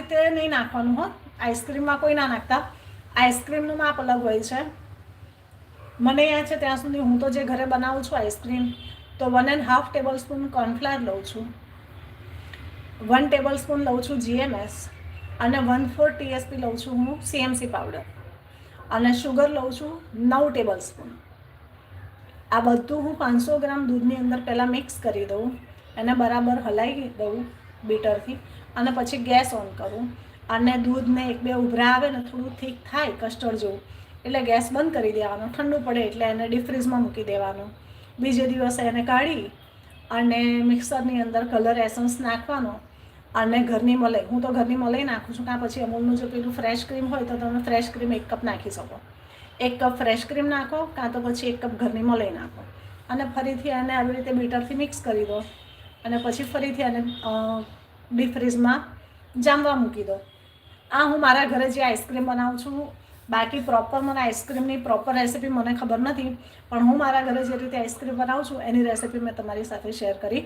રીતે નહીં નાખવાનું હો, આઈસ્ક્રીમમાં કોઈ ના નાખતા. આઈસ્ક્રીમનું માપ અલગ હોય છે. મને યાદ છે ત્યાં સુધી, હું તો જે ઘરે બનાવું છું આઈસ્ક્રીમ, તો 1.5 ટેબલ સ્પૂન કોર્નફ્લાવર લઉં છું, 1 ટેબલ સ્પૂન લઉં છું GMS, અને 1/4 TSP લઉં છું હું CMC પાવડર, અને શુગર લઉં છું 9 ટેબલ સ્પૂન. આ બધું હું 500 ગ્રામ દૂધની અંદર પહેલાં મિક્સ કરી દઉં, એને બરાબર હલાવી દઉં બીટરથી, અને પછી ગેસ ઓન કરું. અને દૂધને 1-2 ઉભરા આવે ને થોડું થીક થાય કસ્ટર્ડ જેવું, એટલે ગેસ બંધ કરી દેવાનો. ઠંડુ પડે એટલે એને ડીપ ફ્રીઝમાં મૂકી દેવાનું. બીજે દિવસે એને કાઢી અને મિક્સરની અંદર કલર એસન્સ નાખવાનો, અને ઘરની મલાઈ, હું તો ઘરની મલાઈ નાખું છું. કાં પછી અમૂલનું જો પેલું ફ્રેશ ક્રીમ હોય તો તમે ફ્રેશ ક્રીમ 1 કપ નાખી શકો. 1 કપ ફ્રેશ ક્રીમ નાખો, કાં તો પછી 1 કપ ઘરની મલાઈ નાખો, અને ફરીથી એને આવી રીતે બીટરથી મિક્સ કરી દો, અને પછી ફરીથી એને ડીપ ફ્રીઝમાં જામવા મૂકી દો. આ હું મારા ઘરે જે આઈસ્ક્રીમ બનાવું છું. બાકી પ્રોપર મને આઈસ્ક્રીમની પ્રોપર રેસીપી મને ખબર નથી, પણ હું મારા ઘરે જે રીતે આઈસ્ક્રીમ બનાવું છું એની રેસીપી મેં તમારી સાથે શેર કરી